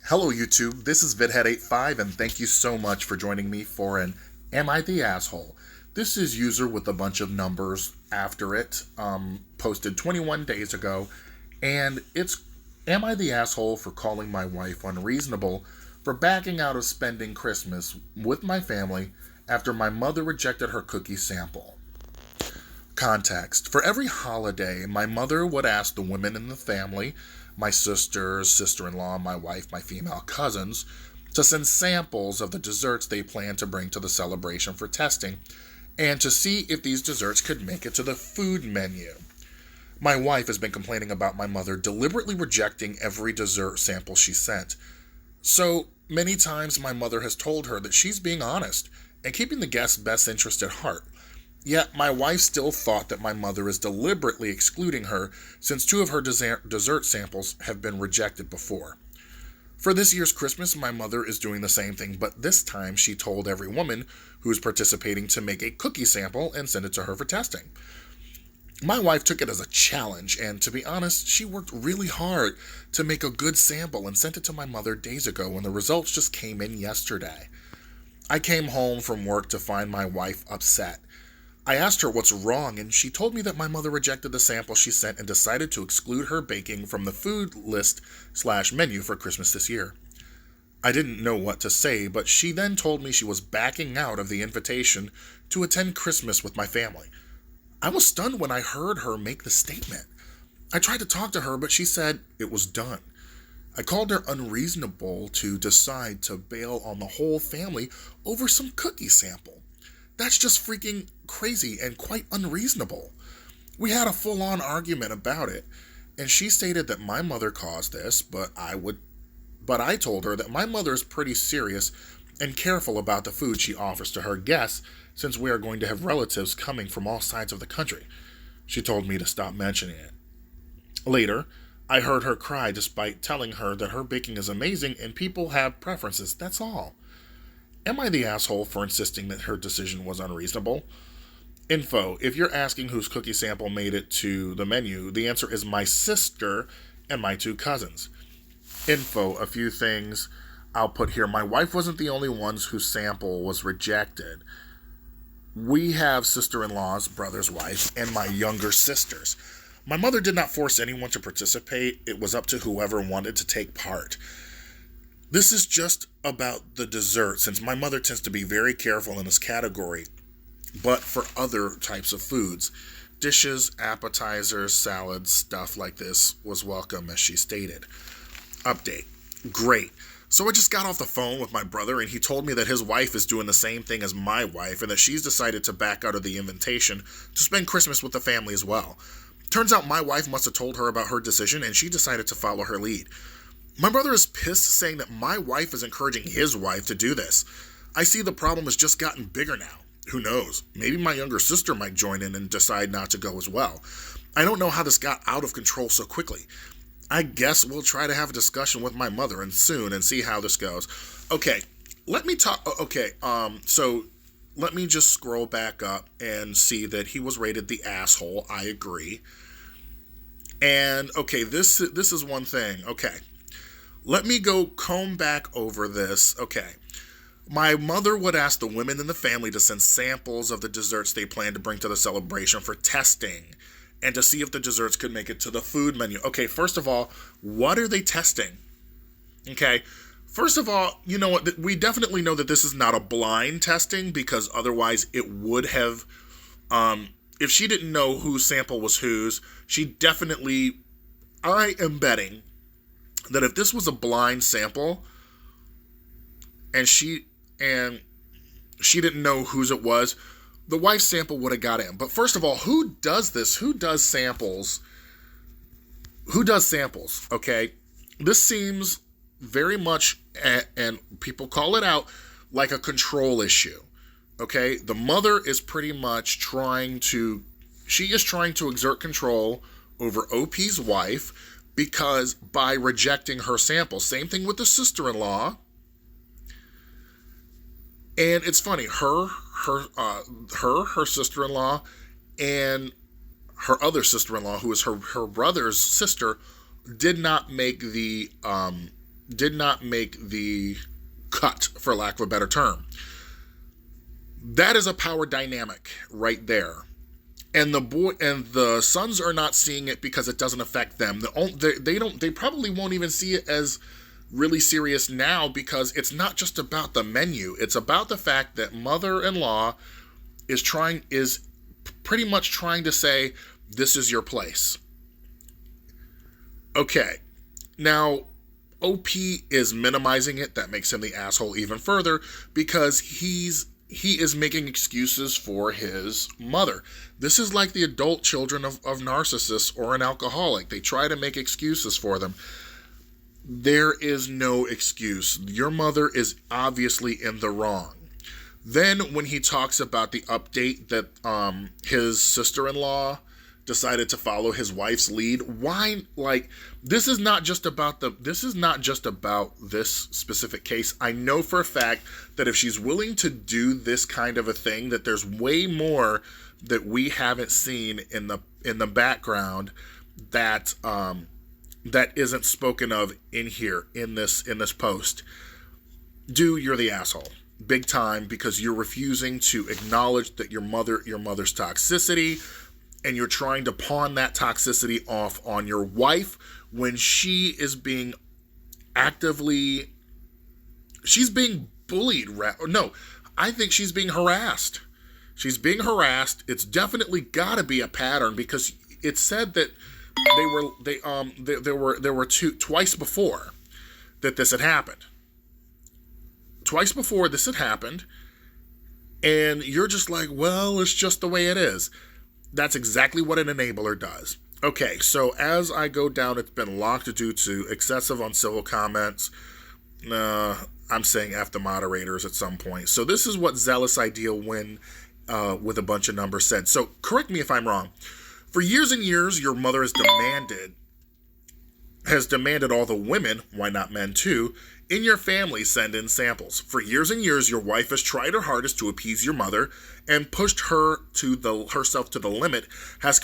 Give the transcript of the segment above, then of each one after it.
Hello YouTube, this is VidHead85 and thank you so much for joining me for an Am I the Asshole? This is user with a bunch of numbers after it, posted 21 days ago, and it's Am I the Asshole for calling my wife unreasonable for backing out of spending Christmas with my family after my mother rejected her cookie sample? Context. For every holiday, my mother would ask the women in the family, my sisters, sister-in-law, my wife, my female cousins, to send samples of the desserts they planned to bring to the celebration for testing, and to see if these desserts could make it to the food menu. My wife has been complaining about my mother deliberately rejecting every dessert sample she sent. So many times my mother has told her that she's being honest and keeping the guest's best interest at heart. Yet my wife still thought that my mother is deliberately excluding her since two of her dessert samples have been rejected before. For this year's Christmas, my mother is doing the same thing, but this time she told every woman who is participating to make a cookie sample and send it to her for testing. My wife took it as a challenge, and to be honest, she worked really hard to make a good sample and sent it to my mother days ago, and the results just came in yesterday. I came home from work to find my wife upset. I asked her what's wrong, and she told me that my mother rejected the sample she sent and decided to exclude her baking from the food list/menu for Christmas this year. I didn't know what to say, but she then told me she was backing out of the invitation to attend Christmas with my family. I was stunned when I heard her make the statement. I tried to talk to her, but she said it was done. I called her unreasonable to decide to bail on the whole family over some cookie sample. That's just freaking crazy and quite unreasonable. We had a full-on argument about it, and she stated that my mother caused this, but I told her that my mother is pretty serious and careful about the food she offers to her guests since we are going to have relatives coming from all sides of the country. She told me to stop mentioning it. Later, I heard her cry despite telling her that her baking is amazing and people have preferences, that's all. Am I the asshole for insisting that her decision was unreasonable? Info, if you're asking whose cookie sample made it to the menu, the answer is my sister and my two cousins. Info, a few things I'll put here. My wife wasn't the only ones whose sample was rejected. We have sister-in-laws, brother's wife, and my younger sisters. My mother did not force anyone to participate. It was up to whoever wanted to take part. This is just about the dessert, since my mother tends to be very careful in this category, but for other types of foods. Dishes, appetizers, salads, stuff like this was welcome, as she stated. Update. Great. So I just got off the phone with my brother, and he told me that his wife is doing the same thing as my wife, and that she's decided to back out of the invitation to spend Christmas with the family as well. Turns out my wife must have told her about her decision, and she decided to follow her lead. My brother is pissed, saying that my wife is encouraging his wife to do this. I see the problem has just gotten bigger now. Who knows? Maybe my younger sister might join in and decide not to go as well. I don't know how this got out of control so quickly. I guess we'll try to have a discussion with my mother and soon and see how this goes. Okay, let me talk. So let me just scroll back up and see that he was rated the asshole. I agree. And okay, this is one thing. Okay. Let me go comb back over this. Okay. My mother would ask the women in the family to send samples of the desserts they plan to bring to the celebration for testing and to see if the desserts could make it to the food menu. Okay, first of all, what are they testing? Okay, first of all, you know what? We definitely know that this is not a blind testing, because otherwise it would have, if she didn't know whose sample was whose, I am betting that if this was a blind sample and she didn't know whose it was, the wife's sample would have got in. But first of all, who does this? Who does samples? Okay, this seems very much, and people call it out, like a control issue. Okay, the mother is pretty much trying to exert control over OP's wife, because by rejecting her sample. Same thing with the sister-in-law. And it's funny, her sister-in-law, and her other sister-in-law, who is her brother's sister, did not make the make the cut, for lack of a better term. That is a power dynamic right there. And the sons are not seeing it because it doesn't affect them. They probably won't even see it as really serious now, because it's not just about the menu. It's about the fact that mother-in-law is pretty much trying to say, this is your place. Okay. Now, OP is minimizing it. That makes him the asshole even further, because he is making excuses for his mother. This is like the adult children of narcissists or an alcoholic. They try to make excuses for them. There is no excuse. Your mother is obviously in the wrong. Then when he talks about the update that his sister-in-law decided to follow his wife's lead, why, like, this is not just about this specific case. I know for a fact that if she's willing to do this kind of a thing, that there's way more that we haven't seen in the background that that isn't spoken of in here in this post. You're the asshole. Big time, because you're refusing to acknowledge that your mother's toxicity, and you're trying to pawn that toxicity off on your wife when she is being bullied. No, I think she's being harassed. She's being harassed. It's definitely got to be a pattern, because it said that there were twice before that this had happened. Twice before this had happened, and you're just like, well, it's just the way it is. That's exactly what an enabler does. Okay, so as I go down, it's been locked due to excessive uncivil comments. I'm saying F the moderators at some point. So this is what Zealous Ideal Win with a bunch of numbers said. So correct me if I'm wrong. For years and years, your mother has demanded all the women, why not men too, in your family send in samples. For years and years, your wife has tried her hardest to appease your mother and pushed herself to the limit, has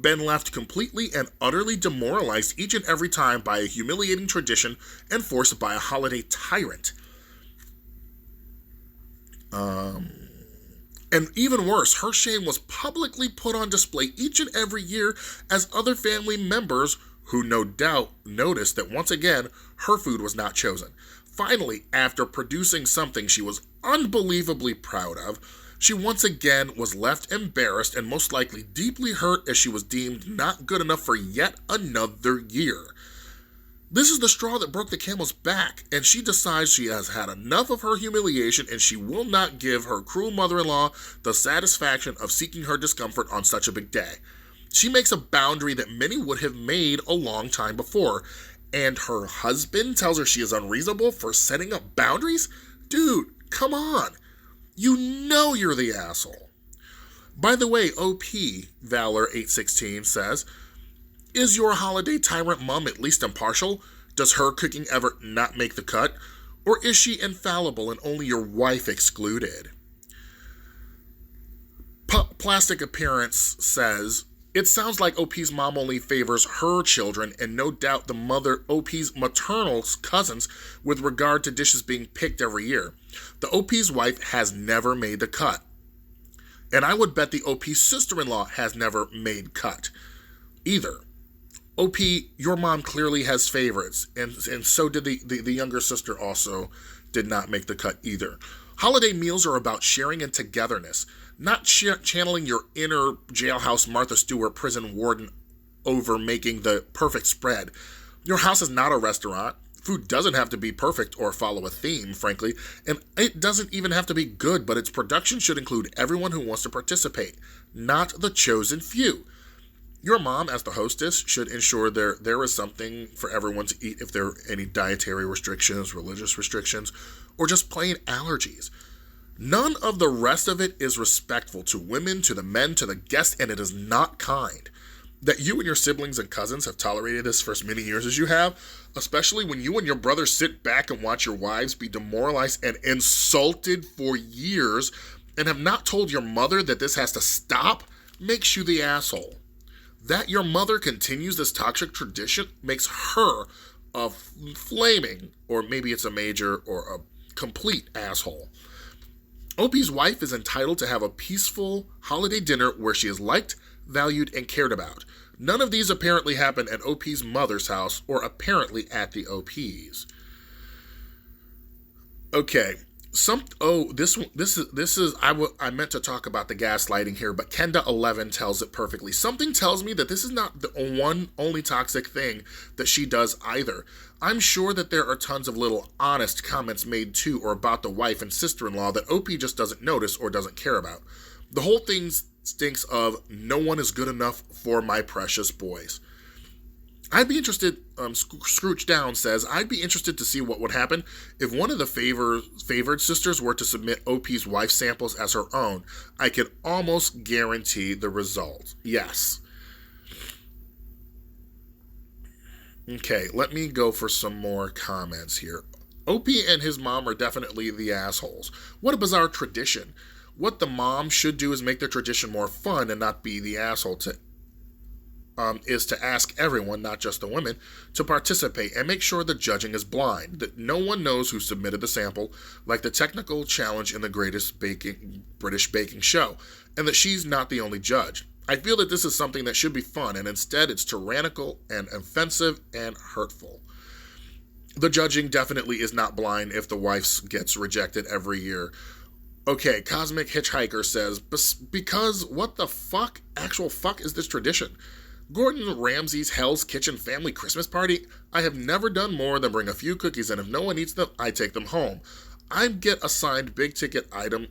been left completely and utterly demoralized each and every time by a humiliating tradition enforced by a holiday tyrant. And even worse, her shame was publicly put on display each and every year as other family members, who no doubt noticed that once again, her food was not chosen. Finally, after producing something she was unbelievably proud of, she once again was left embarrassed and most likely deeply hurt, as she was deemed not good enough for yet another year. This is the straw that broke the camel's back, and she decides she has had enough of her humiliation, and she will not give her cruel mother-in-law the satisfaction of seeking her discomfort on such a big day. She makes a boundary that many would have made a long time before, and her husband tells her she is unreasonable for setting up boundaries? Dude, come on. You know you're the asshole. By the way, OP Valor 816 says, is your holiday tyrant mom at least impartial? Does her cooking ever not make the cut? Or is she infallible and only your wife excluded? Plastic Appearance says, it sounds like OP's mom only favors her children, and no doubt the mother OP's maternal cousins with regard to dishes being picked every year. The OP's wife has never made the cut. And I would bet the OP's sister-in-law has never made cut either. OP, your mom clearly has favorites, and so did the younger sister also did not make the cut either. Holiday meals are about sharing and togetherness, not channeling your inner jailhouse Martha Stewart prison warden over making the perfect spread. Your house is not a restaurant. Food doesn't have to be perfect or follow a theme, frankly, and it doesn't even have to be good, but its production should include everyone who wants to participate, not the chosen few. Your mom, as the hostess, should ensure there is something for everyone to eat if there are any dietary restrictions, religious restrictions, or just plain allergies. None of the rest of it is respectful to women, to the men, to the guests, and it is not kind. That you and your siblings and cousins have tolerated this for as many years as you have, especially when you and your brothers sit back and watch your wives be demoralized and insulted for years and have not told your mother that this has to stop, makes you the asshole. That your mother continues this toxic tradition makes her a flaming, or maybe it's a major or a complete asshole. Opie's wife is entitled to have a peaceful holiday dinner where she is liked, valued, and cared about. None of these apparently happen at OP's mother's house or apparently at the OP's. Okay. This is I meant to talk about the gaslighting here, but Kenda 11 tells it perfectly. Something tells me that this is not the only toxic thing that she does either. I'm sure that there are tons of little honest comments made to or about the wife and sister-in-law that OP just doesn't notice or doesn't care about. The whole thing stinks of no one is good enough for my precious boys. I'd be interested, Scrooge Down says, I'd be interested to see what would happen if one of the favored sisters were to submit OP's wife samples as her own. I can almost guarantee the result. Yes. Okay, let me go for some more comments here. OP and his mom are definitely the assholes. What a bizarre tradition. What the mom should do is make the tradition more fun and not be the asshole is to ask everyone, not just the women, to participate and make sure the judging is blind, that no one knows who submitted the sample, like the technical challenge in the greatest British baking show, and that she's not the only judge. I feel that this is something that should be fun, and instead it's tyrannical and offensive and hurtful. The judging definitely is not blind if the wife gets rejected every year. Okay, Cosmic Hitchhiker says, because what the actual fuck is this tradition? Gordon Ramsay's Hell's Kitchen family Christmas party? I have never done more than bring a few cookies, and if no one eats them, I take them home. I get assigning big ticket items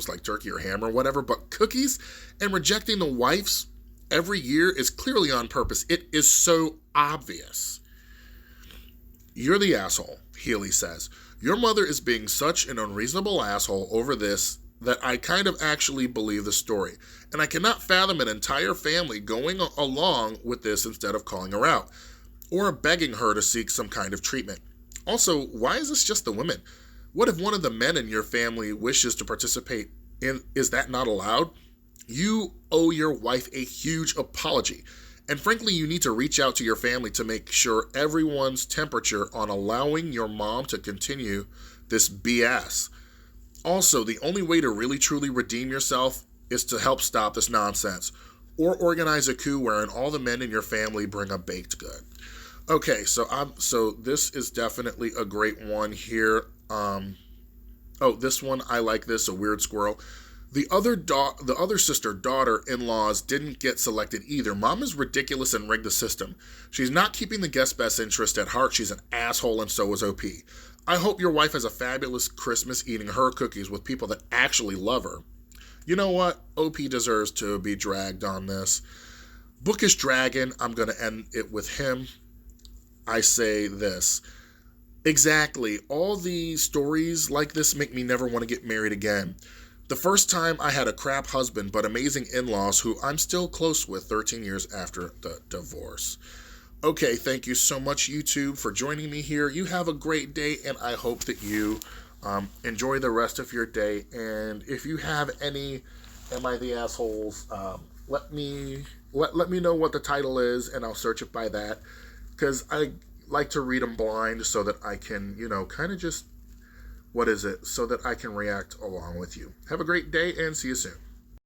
like turkey or ham or whatever, but cookies and rejecting the wife's every year is clearly on purpose. It is so obvious. You're the asshole, Healy says. Your mother is being such an unreasonable asshole over this that I kind of actually believe the story, and I cannot fathom an entire family going along with this instead of calling her out, or begging her to seek some kind of treatment. Also, why is this just the women? What if one of the men in your family wishes to participate is that not allowed? You owe your wife a huge apology, and frankly, you need to reach out to your family to make sure everyone's temperature on allowing your mom to continue this BS. Also, the only way to really truly redeem yourself is to help stop this nonsense, or organize a coup wherein all the men in your family bring a baked good. Okay, so this is definitely a great one here. This one, I like this, a weird squirrel. The other sister, daughter-in-laws didn't get selected either. Mom is ridiculous and rigged the system. She's not keeping the guest's best interest at heart. She's an asshole, and so is OP. I hope your wife has a fabulous Christmas eating her cookies with people that actually love her. You know what? OP deserves to be dragged on this. Bookish Dragon, I'm going to end it with him. I say this. Exactly. All the stories like this make me never want to get married again. The first time I had a crap husband but amazing in-laws who I'm still close with 13 years after the divorce. Okay, thank you so much, YouTube, for joining me here. You have a great day, and I hope that you enjoy the rest of your day. And if you have any Am I the Assholes, let me know what the title is, and I'll search it by that. Because I like to read them blind so that I can, kind of just, so that I can react along with you. Have a great day, and see you soon.